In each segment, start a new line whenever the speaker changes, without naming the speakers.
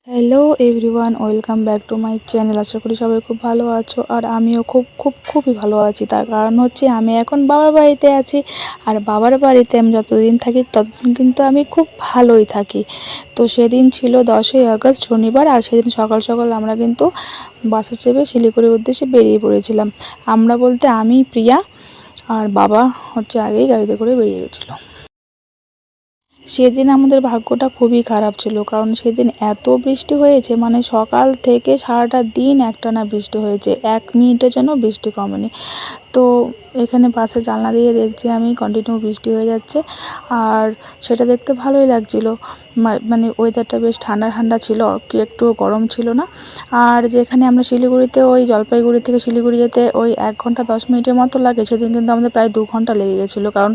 Hello everyone, welcome back to my channel. আশা করি সবাই খুব ভালো আছো, আর আমিও খুবই ভালো আছি। তার কারণ হচ্ছে আমি এখন বাবার বাড়িতে আছি, আর বাবার বাড়িতে আমি যতদিন থাকি ততদিন কিন্তু আমি খুব ভালোই থাকি। তো সেদিন ছিল 10ই আগস্ট শনিবার, আর সেদিন সকাল সকাল আমরা কিন্তু বাসে চেপে শিলিগুড়ির উদ্দেশ্যে বেরিয়ে পড়েছিলাম। আমরা বলতে আমি, প্রিয়া আর বাবা হচ্ছে আগেই গাড়িতে করে বেরিয়ে গেছিলো। সেদিন আমাদের ভাগ্যটা খুবই খারাপ ছিল, কারণ সেদিন এত বৃষ্টি হয়েছে, মানে সকাল থেকে সারাটা দিন একটানা বৃষ্টি হয়েছে, 1 মিনিটের জন্য বৃষ্টি কমেনি। তো এখানে পাশে জানলা দিয়ে দেখছি আমি কন্টিনিউ বৃষ্টি হয়ে যাচ্ছে, আর সেটা দেখতে ভালোই লাগছিল। মানে ওয়েদারটা বেশ ঠান্ডা ঠান্ডা ছিল, কি একটু গরম ছিল না। আর যেখানে আমরা শিলিগুড়িতে ওই জলপাইগুড়ি থেকে শিলিগুড়ি যেতে ওই 1 ঘন্টা 10 মিনিটের মতো লাগে, সেদিন কিন্তু আমাদের প্রায় 2 ঘন্টা লেগে গেছিলো, কারণ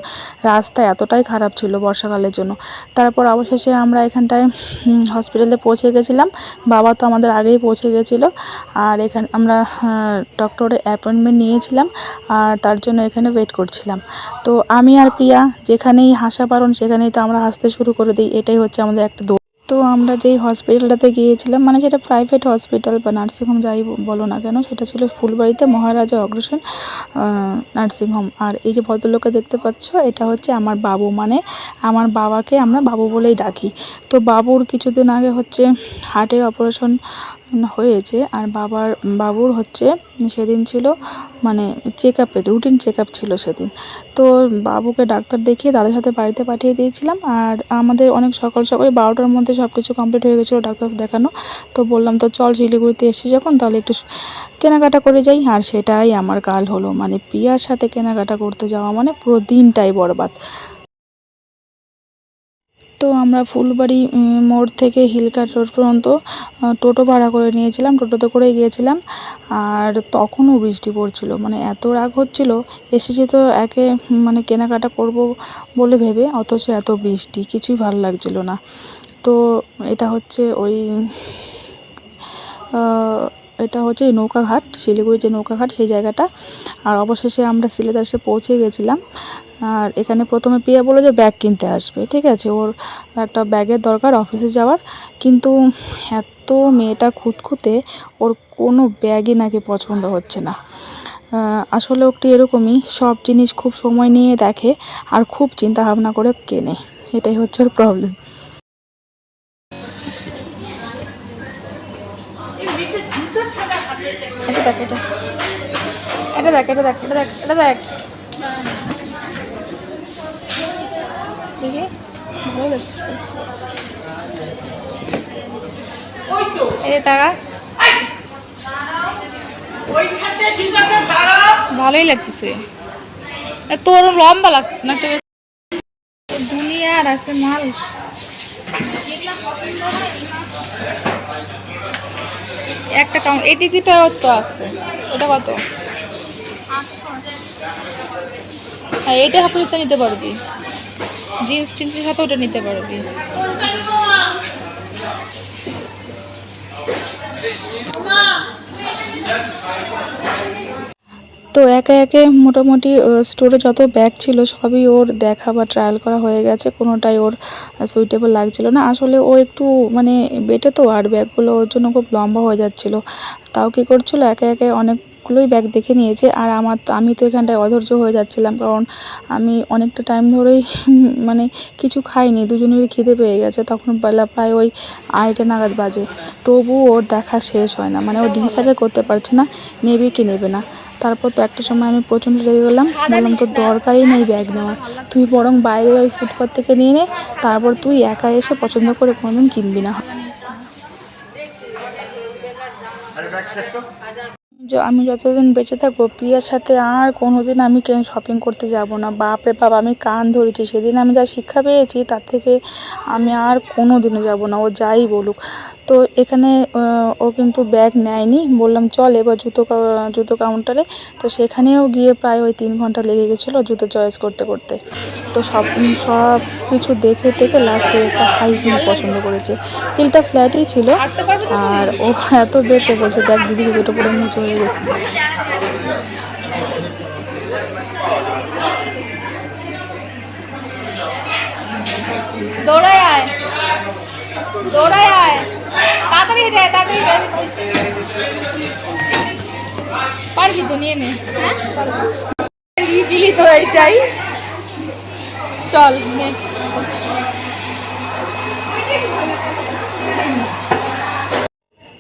রাস্তা এতটাই খারাপ ছিল বর্ষাকালের জন্য। তারপর অবশেষে আমরা এখানটায় হসপিটালে পৌঁছে গেছিলাম। বাবা তো আমাদের আগেই পৌঁছে গেছিলো, আর এখানে আমরা ডক্টরের অ্যাপয়েন্টমেন্ট নিয়েছিলাম, আর তার জন্য এখানে ওয়েট করছিলাম। তো আমি আর প্রিয়া যেখানেই হাসা পারুন সেখানেই তো আমরা হাসতে শুরু করে দিই, এটাই হচ্ছে আমাদের একটা দৌড়। তো আমরা যেই হসপিটালটাতে গিয়েছিলাম, মানে সেটা প্রাইভেট হসপিটাল বা নার্সিংহোম যাই বলো না কেন, সেটা ছিল ফুলবাড়িতে মহারাজা অগ্রসেন নার্সিংহোম। আর এই যে ভদ্রলোককে দেখতে পাচ্ছ, এটা হচ্ছে আমার বাবু, মানে আমার বাবাকে আমরা বাবু বলেই ডাকি। তো বাবুর কিছুদিন আগে হচ্ছে হার্টের অপারেশন হয়েছে, আর বাবুর হচ্ছে সেদিন ছিল মানে রুটিন চেক আপ ছিল সেদিন। তো বাবুকে ডাক্তার দেখিয়ে দাদার সাথে বাড়িতে পাঠিয়ে দিয়েছিলাম, আর আমাদের অনেক সকাল সকাল 12টার মধ্যে সব কিছু কমপ্লিট হয়ে গেছিলো ডাক্তার দেখানো। তো বললাম তো চল শিলিগুড়িতে এসে যখন, তাহলে একটু কেনাকাটা করে যাই। আর সেটাই আমার কাল হলো, মানে প্রিয়ার সাথে কেনাকাটা করতে যাওয়া মানে পুরো দিনটাই বরবাদ। তো আমরা ফুলবাড়ি মোড় থেকে হিলকাট রোড পর্যন্ত টোটো ভাড়া করে নিয়েছিলাম, টোটোতে করেই গিয়েছিলাম। আর তখনও বৃষ্টি পড়ছিল, মানে এত রাগ হচ্ছিল, এসেছি তো মানে কেনাকাটা করব বলে ভেবে, অথচ এত বৃষ্টি, কিছুই ভালো লাগছিল না। তো এটা হচ্ছে এটা হচ্ছে নৌকাঘাট, শিলিগুড়ির যে নৌকাঘাট সেই জায়গাটা। আর অবশেষে আমরা সিলেদাসে পৌঁছে গেছিলাম। আর এখানে প্রথমে প্রিয়া বললো যে ব্যাগ কিনতে আসবে, ঠিক আছে, ওর একটা ব্যাগের দরকার অফিসে যাওয়ার। কিন্তু এত মেয়েটা খুঁতখুঁতে, ওর কোনো ব্যাগই নাকি পছন্দ হচ্ছে না। আসলে একটু এরকমই, সব জিনিস খুব সময় নিয়ে দেখে আর খুব চিন্তা ভাবনা করে কেনে, এটাই হচ্ছে ওর প্রবলেম। এটা দেখ, এটা দেখ, এটা দেখ, এটা দেখ, এটা দেখ, দেখি ভালো লাগছে। এই টাকা ভালোই লাগতেছে, তোর লম্বা লাগছে না একটা, দুনিয়া আর আছে মাল। একটা কাউন্ট এই টিকিটটা তো আছে, ওটা কত? হ্যাঁ, এইটা হাফুলিতে নিতে পারবি, জিন্স টিন্সের সাথে ওটা নিতে পারবি। তো একে একে মোটামুটি স্টোরে যত ব্যাগ ছিল সবই ওর দেখা বা ট্রায়াল করা হয়ে গেছে, কোনোটাই ওর সুইটেবল লাগছিল না। আসলে ও একটু মানে বেটে তো, আর ব্যাগগুলো ওর জন্য খুব লম্বা হয়ে যাচ্ছিল। তাও কী করছিল, একে একে অনেকগুলোই ব্যাগ দেখে নিয়েছে, আর আমি তো এখানটায় অধৈর্য হয়ে যাচ্ছিলাম, কারণ আমি অনেকটা টাইম ধরেই মানে কিছু খাইনি, দুজনেরই খিদে পেয়ে গেছে। তখন বেলা প্রায় ওই 2:30 নাগাদ বাজে, তবু ওর দেখা শেষ হয় না, মানে ও ডিসাইড করতে পারছে না নেবে কি নেবে না। তারপর তো একটা সময় আমি প্রচণ্ড রেগে গেলাম, বললাম তোর দরকারই নেই ব্যাগ নেওয়া, তুই বরং বাইরের ওই ফুটপাথ থেকে নিয়ে নে, তারপর তুই একা এসে পছন্দ করে কোনোদিন কিনবি না। আমি যতদিন বেঁচে থাকবো প্রিয়ার সাথে আর কোনোদিন আমি শপিং করতে যাব না। বাপরে বাপ, আমি কান ধরেছি, সেদিন আমি যা শিক্ষা পেয়েছি তার থেকে আমি আর কোনো দিনও যাব না, ও যাই বলুক। তো এখানে ও কিন্তু ব্যাগ নেয়নি, বললাম চল এবার জুতো কাউন্টারে। তো সেখানেও গিয়ে প্রায় ওই 3 ঘন্টা লেগে গেছিলো জুতো চয়েস করতে করতে। তো সব কিছু দেখে দেখে লাস্টে একটা হাই হিল পছন্দ করেছে, হিলটা ফ্ল্যাটই ছিল, আর ও এত বেটে বলছে দেখ দিদি জুতোটা পরে নিচু হয়ে গেছে। দৌড়ায় আয়, দৌড়ায় আয়, পারবি তো, নিয়ে নে। দিলি তো এইটাই, চল নে।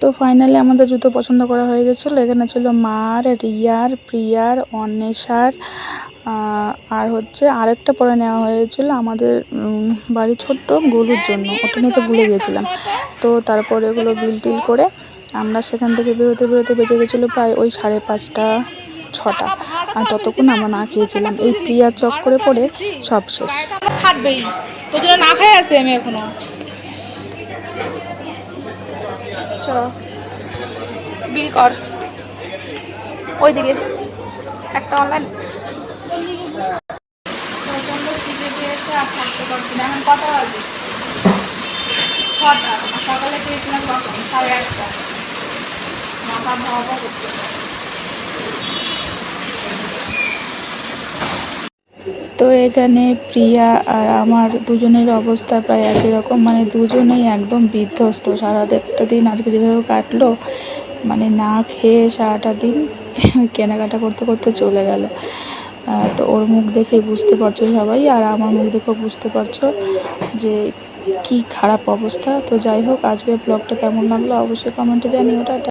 তো ফাইনালি আমাদের জুতো পছন্দ করা হয়ে গেছিলো। এখানে ছিল মার, রিয়ার, প্রিয়ার, অন্বেষার, আর হচ্ছে আরেকটা পরে নেওয়া হয়েছিল আমাদের বাড়ি ছোট্ট গলুর জন্য, ওটা নিতে ভুলে গিয়েছিলাম। তো তারপরে এগুলো বিল টিল করে আমরা সেখান থেকে বেরোতে বেরোতে বেজে গেছিলো প্রায় ওই 5:30 6টা, আর ততক্ষণ আমরা না খেয়েছিলাম। এই প্রিয়ার চক্করে পড়ে সব শেষ। খাটবেই তোর জন্য, না খাই আছে আমি এখনো। চ বিল কর ওইদিকে একটা অনলাইন। প্রচন্ড খিদে পেয়েছে আর থাকতে পারছি না। এখন কটা বাজে? 6টা। সকালে খেয়েছিলাম কখন? 1:30। মাথা ভাবা করতে। তো এখানে প্রিয়া আর আমার দুজনের অবস্থা প্রায় একই রকম, মানে দুজনেই একদম বিধ্বস্ত। সারাটা দিন আজকে যেভাবে কাটলো, মানে না খেয়ে সারাটা দিন কেনাকাটা করতে করতে চলে গেল। তো ওর মুখ দেখে বুঝতে পারছো সবাই, আর আমার মুখ দেখেও বুঝতে পারছো যে কি খারাপ অবস্থা। তো যাই হোক, আজকের ব্লগটা কেমন লাগলো অবশ্যই কমেন্টে জানিও। টাটা।